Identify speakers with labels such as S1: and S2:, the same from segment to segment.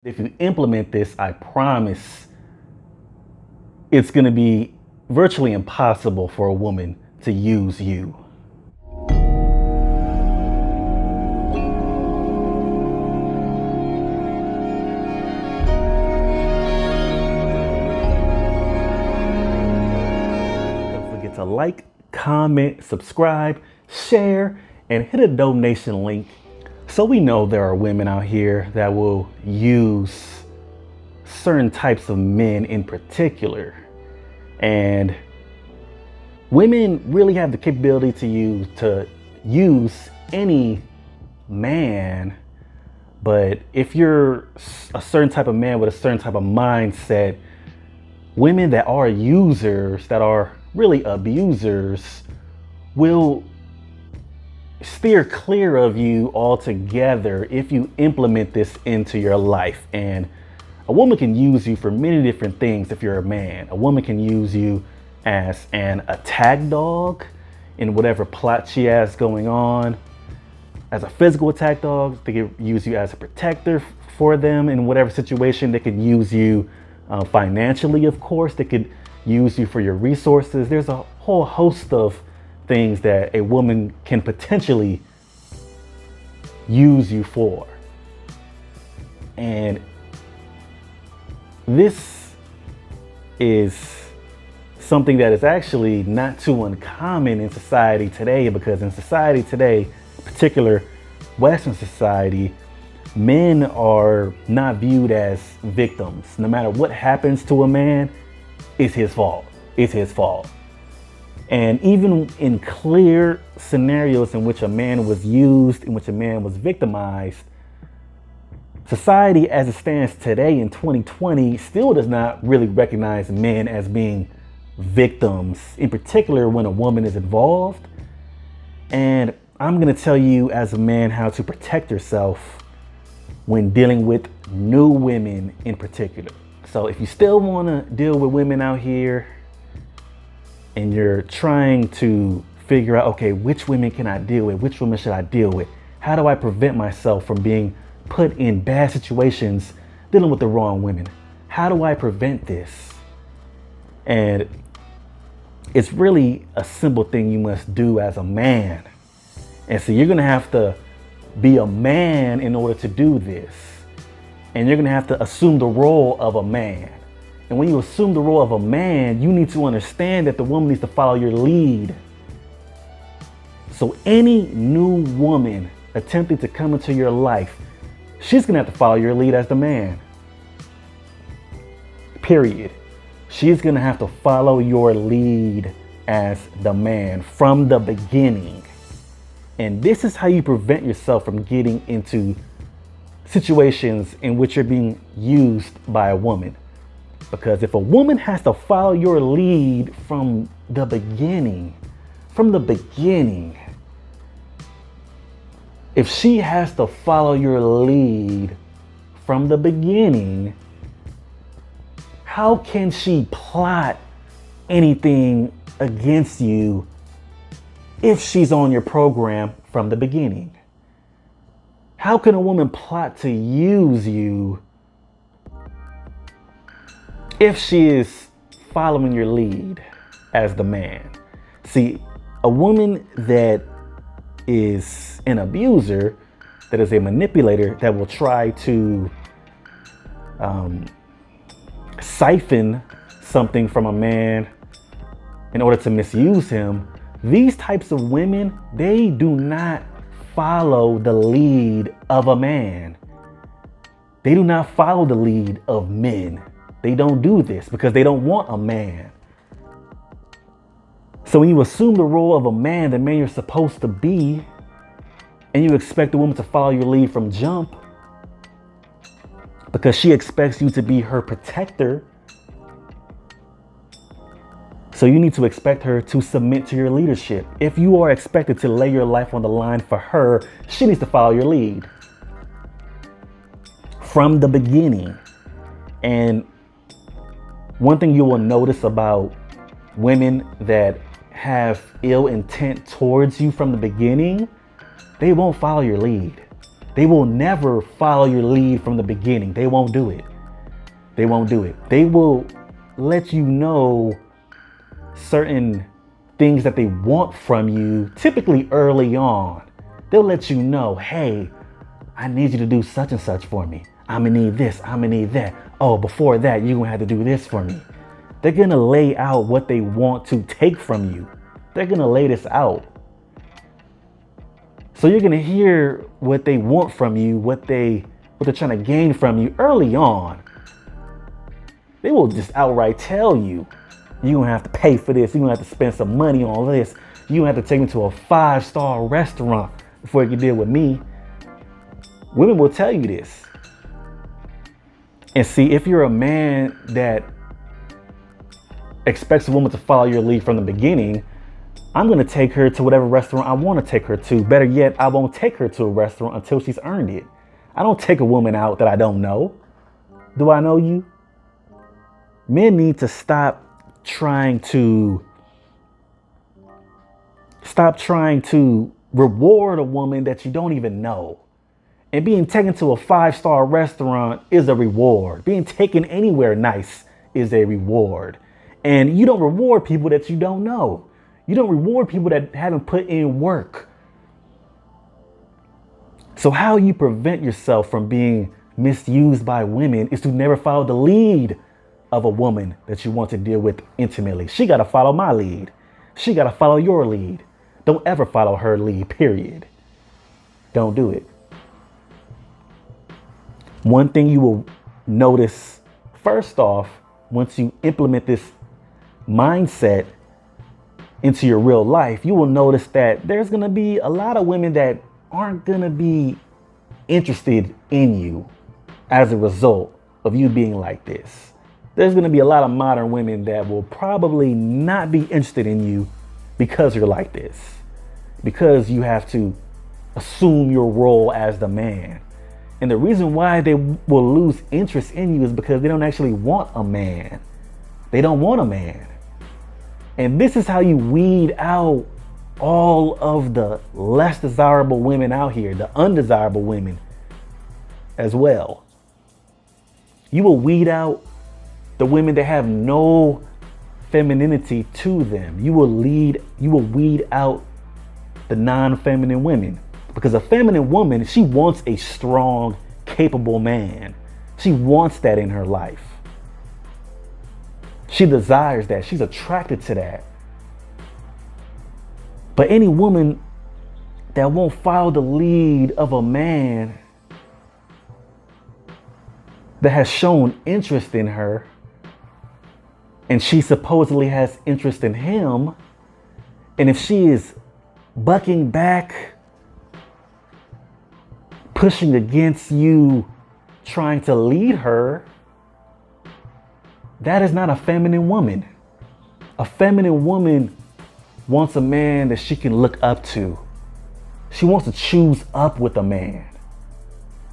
S1: If you implement this, I promise it's going to be virtually impossible for a woman to use you. Don't forget to like, comment, subscribe, share, and hit a donation link so we know there are women out here that will use certain types of men in particular. And women really have the capability to use any man. But if you're a certain type of man with a certain type of mindset, women that are users, that are really abusers, will steer clear of you altogether if you implement this into your life. And a woman can use you for many different things. If you're a man, a woman can use you as an attack dog in whatever plot she has going on. As a physical attack dog, they can use you as a protector for them in whatever situation. They could use you financially, of course. They could use you for your resources. There's a whole host of things that a woman can potentially use you for. And this is something that is actually not too uncommon in society today, because in society today, particular Western society, men are not viewed as victims. No matter what happens to a man, it's his fault. It's his fault. And even in clear scenarios in which a man was used, in which a man was victimized, society as it stands today in 2020 still does not really recognize men as being victims, in particular when a woman is involved. And I'm going to tell you as a man how to protect yourself when dealing with new women in particular. So if you still want to deal with women out here and you're trying to figure out, okay, which women can I deal with? Which women should I deal with? How do I prevent myself from being put in bad situations dealing with the wrong women? How do I prevent this? And it's really a simple thing you must do as a man. And so you're going to have to be a man in order to do this. And you're going to have to assume the role of a man. And when you assume the role of a man, you need to understand that the woman needs to follow your lead. So any new woman attempting to come into your life, she's going to have to follow your lead as the man. Period. She's going to have to follow your lead as the man from the beginning. And this is how you prevent yourself from getting into situations in which you're being used by a woman. Because if a woman has to follow your lead from the beginning, if she has to follow your lead from the beginning, how can she plot anything against you if she's on your program from the beginning? How can a woman plot to use you if she is following your lead as the man? See, a woman that is an abuser, that is a manipulator, that will try to siphon something from a man in order to misuse him, these types of women, they do not follow the lead of a man. They do not follow the lead of men. They don't do this because they don't want a man. So when you assume the role of a man, the man you're supposed to be, and you expect the woman to follow your lead from jump because she expects you to be her protector, so you need to expect her to submit to your leadership. If you are expected to lay your life on the line for her, she needs to follow your lead from the beginning. And one thing you will notice about women that have ill intent towards you from the beginning, they won't follow your lead. They will never follow your lead from the beginning. They won't do it. They won't do it. They will let you know certain things that they want from you, typically early on. They'll let you know, hey, I need you to do such and such for me. I'm gonna need this, I'm gonna need that. Oh, before that, you're gonna have to do this for me. They're gonna lay out what they want to take from you. They're gonna lay this out. So you're gonna hear what they want from you, what they're trying to gain from you early on. They will just outright tell you, you're gonna have to pay for this, you're gonna have to spend some money on this, you're gonna have to take me to a 5-star restaurant before you can deal with me. Women will tell you this. And see, if you're a man that expects a woman to follow your lead from the beginning, I'm going to take her to whatever restaurant I want to take her to. Better yet, I won't take her to a restaurant until she's earned it. I don't take a woman out that I don't know. Do I know you? Men need to stop trying to reward a woman that you don't even know. And being taken to a 5-star restaurant is a reward. Being taken anywhere nice is a reward. And you don't reward people that you don't know. You don't reward people that haven't put in work. So how you prevent yourself from being misused by women is to never follow the lead of a woman that you want to deal with intimately. She got to follow my lead. She got to follow your lead. Don't ever follow her lead, period. Don't do it. One thing you will notice, first off, once you implement this mindset into your real life, you will notice that there's going to be a lot of women that aren't going to be interested in you as a result of you being like this. There's going to be a lot of modern women that will probably not be interested in you because you're like this, because you have to assume your role as the man. And the reason why they will lose interest in you is because they don't actually want a man. They don't want a man. And this is how you weed out all of the less desirable women out here, the undesirable women as well. You will weed out the women that have no femininity to them. You will weed out the non-feminine women. Because a feminine woman, she wants a strong, capable man. She wants that in her life. She desires that. She's attracted to that. But any woman that won't follow the lead of a man that has shown interest in her, and she supposedly has interest in him, and if she is bucking back, pushing against you, trying to lead her, that is not a feminine woman. A feminine woman wants a man that she can look up to. She wants to choose up with a man.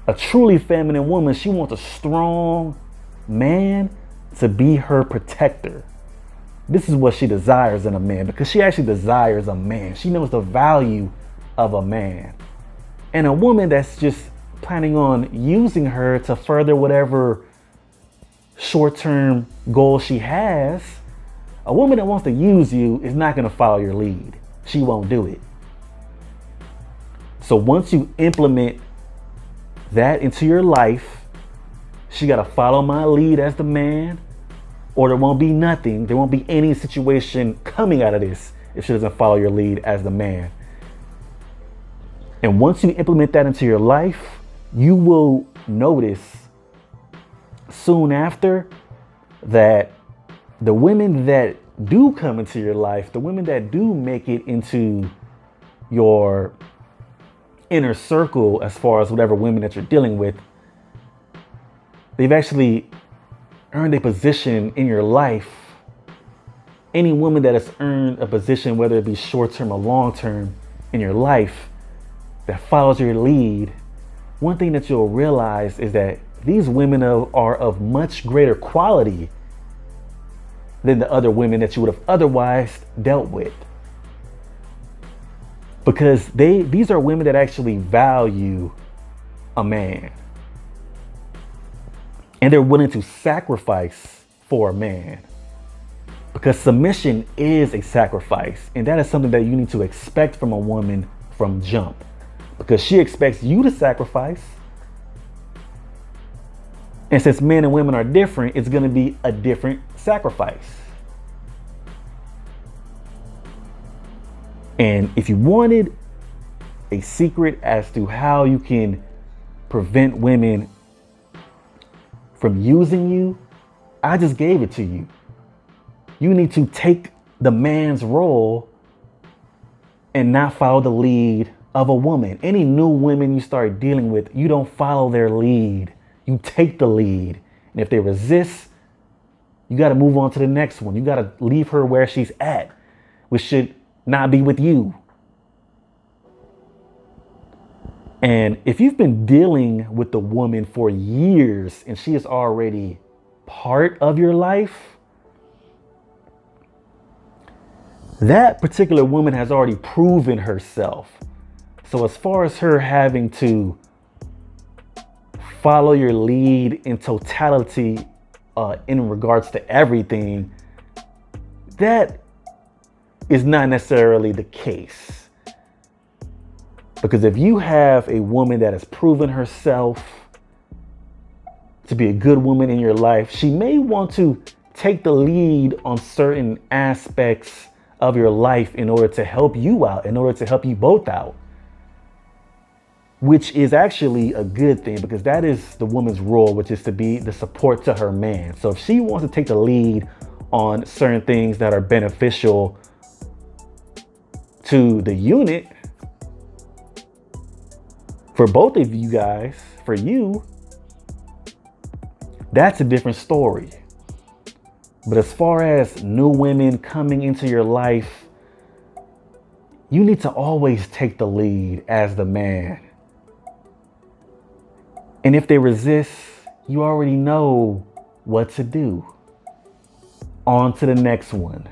S1: A truly feminine woman, she wants a strong man to be her protector. This is what she desires in a man, because she actually desires a man. She knows the value of a man. And a woman that's just planning on using her to further whatever short-term goal she has, a woman that wants to use you is not going to follow your lead. She won't do it. So once you implement that into your life, she got to follow my lead as the man, or there won't be nothing. There won't be any situation coming out of this if she doesn't follow your lead as the man. And once you implement that into your life, you will notice soon after that the women that do come into your life, the women that do make it into your inner circle, as far as whatever women that you're dealing with, they've actually earned a position in your life. Any woman that has earned a position, whether it be short-term or long-term in your life, that follows your lead, one thing that you'll realize is that these women are of much greater quality than the other women that you would have otherwise dealt with. Because these are women that actually value a man. And they're willing to sacrifice for a man. Because submission is a sacrifice. And that is something that you need to expect from a woman from jump. Because she expects you to sacrifice. And since men and women are different, it's going to be a different sacrifice. And if you wanted a secret as to how you can prevent women from using you, I just gave it to you. You need to take the man's role and not follow the lead of a woman. Any new women you start dealing with, you don't follow their lead. You take the lead. And if they resist, you got to move on to the next one. You got to leave her where she's at, which should not be with you. And if you've been dealing with the woman for years and she is already part of your life, that particular woman has already proven herself. So as far as her having to follow your lead in totality, in regards to everything, that is not necessarily the case. Because if you have a woman that has proven herself to be a good woman in your life, she may want to take the lead on certain aspects of your life in order to help you out, in order to help you both out. Which is actually a good thing, because that is the woman's role, which is to be the support to her man. So if she wants to take the lead on certain things that are beneficial to the unit, for both of you guys, for you, that's a different story. But as far as new women coming into your life, you need to always take the lead as the man. And if they resist, you already know what to do. On to the next one.